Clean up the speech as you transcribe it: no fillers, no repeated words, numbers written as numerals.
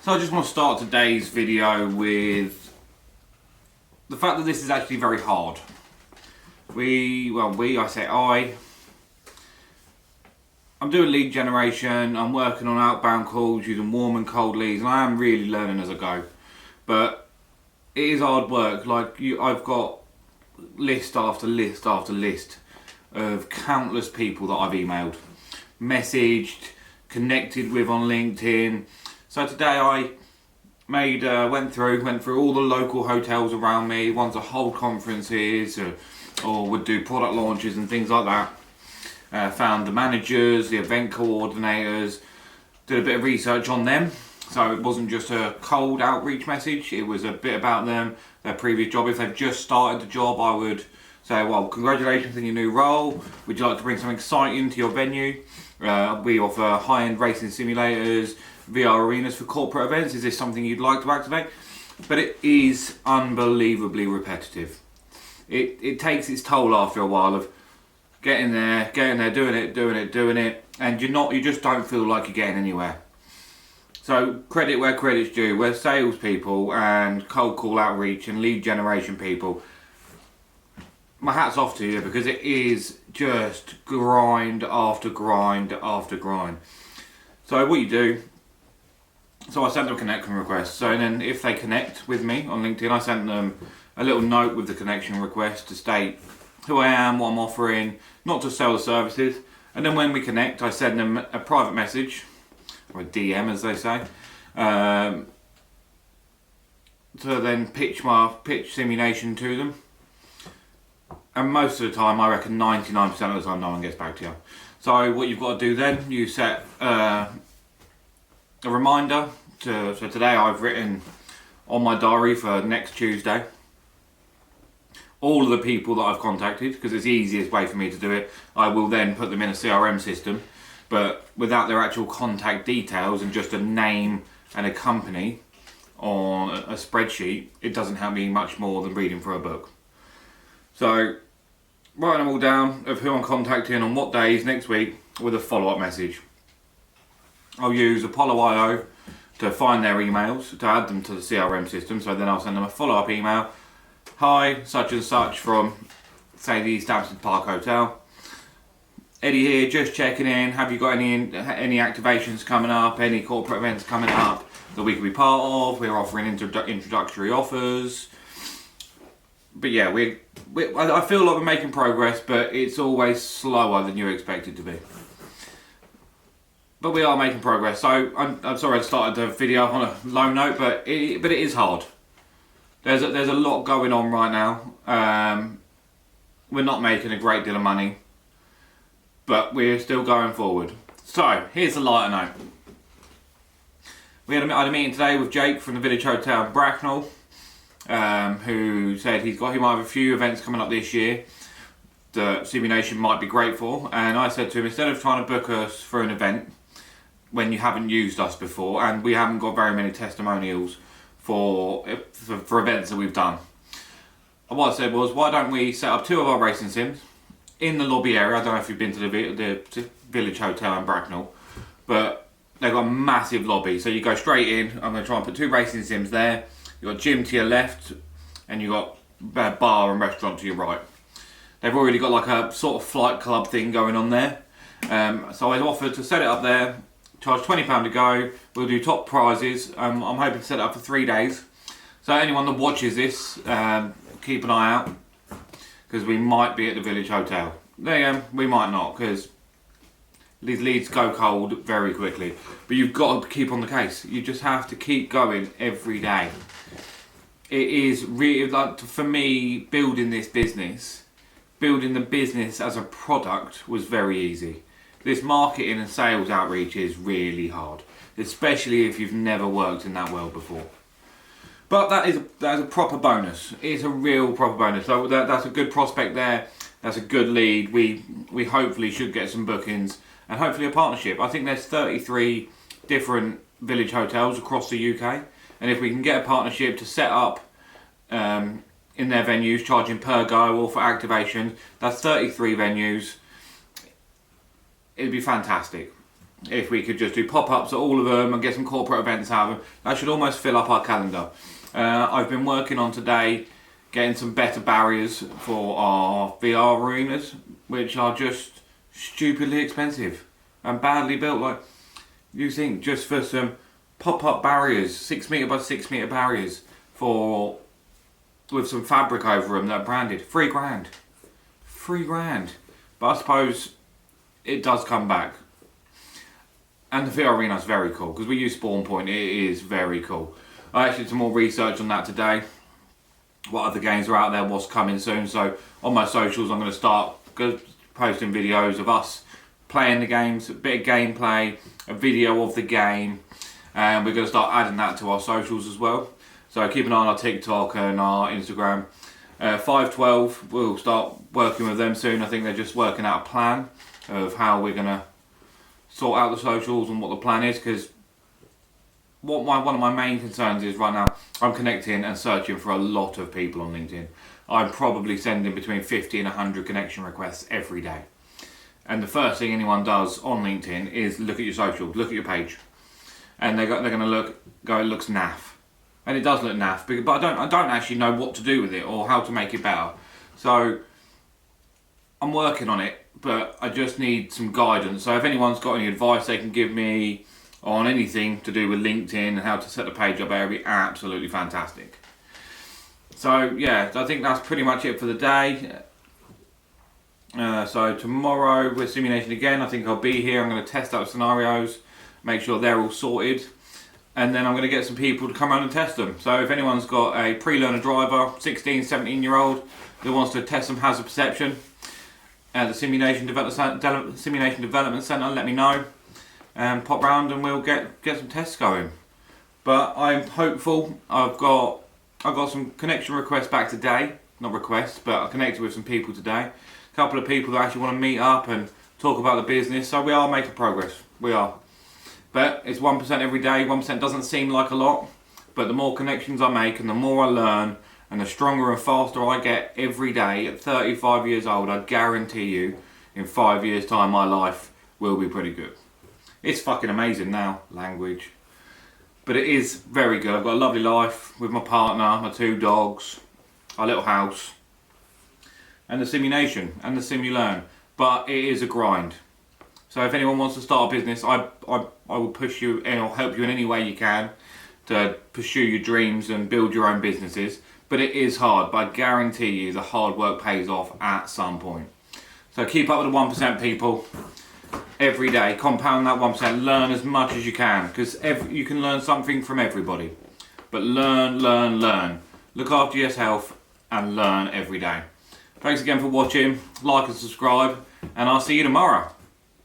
So I just want to start today's video with the fact that this is actually very hard. I'm doing lead generation, I'm working on outbound calls using warm and cold leads, and I am really learning as I go. But it is hard work. I've got list after list after list of countless people that I've emailed, messaged, connected with on LinkedIn. So today I went through all the local hotels around me, ones that hold conferences or would do product launches and things like that. Found the managers, the event coordinators, did a bit of research on them. So it wasn't just a cold outreach message, it was a bit about them, their previous job. If they've just started the job, I would say, well, congratulations on your new role. Would you like to bring something exciting to your venue? We offer high-end racing simulators, VR arenas for corporate events. Is this something you'd like to activate? But it is unbelievably repetitive. It takes its toll after a while of getting there, doing it, and you just don't feel like you're getting anywhere. So credit where credit's due. We're salespeople and cold call outreach and lead generation people. My hat's off to you, because it is just grind after grind after grind. So what you do, so I sent them a connection request. So then if they connect with me on LinkedIn, I sent them a little note with the connection request to state who I am, what I'm offering, not to sell the services. And then when we connect, I send them a private message, or a DM as they say, to then pitch simulation to them. And most of the time, I reckon 99% of the time, no one gets back to you. So what you've got to do then, you set a reminder. So today I've written on my diary for next Tuesday all of the people that I've contacted, because it's the easiest way for me to do it. I will then put them in a CRM system, but without their actual contact details and just a name and a company on a spreadsheet, it doesn't help me much more than reading through a book. So writing them all down of who I'm contacting on what days next week with a follow-up message. I'll use Apollo.io to find their emails, to add them to the CRM system, so then I'll send them a follow-up email. Hi, such and such from, say, the East Hampstead Park Hotel. Eddie here, just checking in. Have you got any activations coming up, any corporate events coming up that we can be part of? We're offering introductory offers. But yeah, I feel like we're making progress, but it's always slower than you expect it to be. But we are making progress. So I'm sorry I started the video on a low note, but it is hard. There's a lot going on right now. We're not making a great deal of money, but we're still going forward. So here's the lighter note. I had a meeting today with Jake from the Village Hotel in Bracknell, who said he might have a few events coming up this year that simulation might be great for. And I said to him, instead of trying to book us for an event when you haven't used us before, and we haven't got very many testimonials for events that we've done, what I said was, why don't we set up 2 of our racing sims in the lobby area. I don't know if you've been to the Village Hotel in Bracknell, but they've got a massive lobby. So you go straight in. I'm going to try and put 2 racing sims there. You've got gym to your left, and you've got a bar and restaurant to your right. They've already got like a sort of flight club thing going on there. So I offered to set it up there, charge £20 to go. We'll do top prizes. I'm hoping to set it up for 3 days. So anyone that watches this, keep an eye out, because we might be at the Village Hotel. We might not, because these leads go cold very quickly. But you've got to keep on the case. You just have to keep going every day. It is really, like, for me, building the business as a product was very easy. This marketing and sales outreach is really hard, especially if you've never worked in that world before. But that is a proper bonus. It's a real proper bonus. So that's a good prospect there. That's a good lead. We hopefully should get some bookings and hopefully a partnership. I think there's 33 different Village hotels across the UK, and if we can get a partnership to set up in their venues, charging per go or for activation, that's 33 venues. It'd be fantastic. if we could just do pop-ups at all of them and get some corporate events out of them. That should almost fill up our calendar. I've been working on today getting some better barriers for our VR arenas, which are just stupidly expensive and badly built. Like, you think just for some pop-up barriers, 6 metre by 6 metre barriers with some fabric over them that are branded, £3,000. £3,000. But I suppose it does come back. And the VR arena is very cool because we use Spawn Point. It is very cool. I actually did some more research on that today. What other games are out there, what's coming soon. So on my socials I'm going to start posting videos of us playing the games, a bit of gameplay, a video of the game, and we're going to start adding that to our socials as well. So keep an eye on our TikTok and our Instagram. 512, we'll start working with them soon. I think they're just working out a plan of how we're going to sort out the socials and what the plan is, because one of my main concerns is right now I'm connecting and searching for a lot of people on LinkedIn. I'm probably sending between 50 and 100 connection requests every day. And the first thing anyone does on LinkedIn is look at your socials, look at your page. And they're going to go, it looks naff. And it does look naff, but I don't actually know what to do with it or how to make it better. So I'm working on it, but I just need some guidance. So if anyone's got any advice they can give me on anything to do with LinkedIn and how to set the page up, that would be absolutely fantastic. So yeah, I think that's pretty much it for the day. So tomorrow we're simulation again. I think I'll be here. I'm going to test out scenarios, make sure they're all sorted, and then I'm going to get some people to come around and test them. So if anyone's got a pre-learner driver, 16, 17 year old, that wants to test some hazard perception at the Simulation Development Centre, let me know and pop round and we'll get some tests going. But I'm hopeful. I've got some connection requests back today. Not requests, but I connected with some people today. A couple of people that actually want to meet up and talk about the business. So we are making progress. We are. But it's 1% every day. 1% doesn't seem like a lot. But the more connections I make and the more I learn and the stronger and faster I get every day at 35 years old, I guarantee you in 5 years' time my life will be pretty good. It's fucking amazing now, language. But it is very good. I've got a lovely life with my partner, my 2 dogs, our little house, and the simulation and the simulearn. But it is a grind. So if anyone wants to start a business, I will push you and I'll help you in any way you can to pursue your dreams and build your own businesses. But it is hard, but I guarantee you the hard work pays off at some point. So keep up with the 1% people. Every day, compound that 1%, learn as much as you can, because you can learn something from everybody. But learn. Look after your health and learn every day. Thanks again for watching, like and subscribe, and I'll see you tomorrow.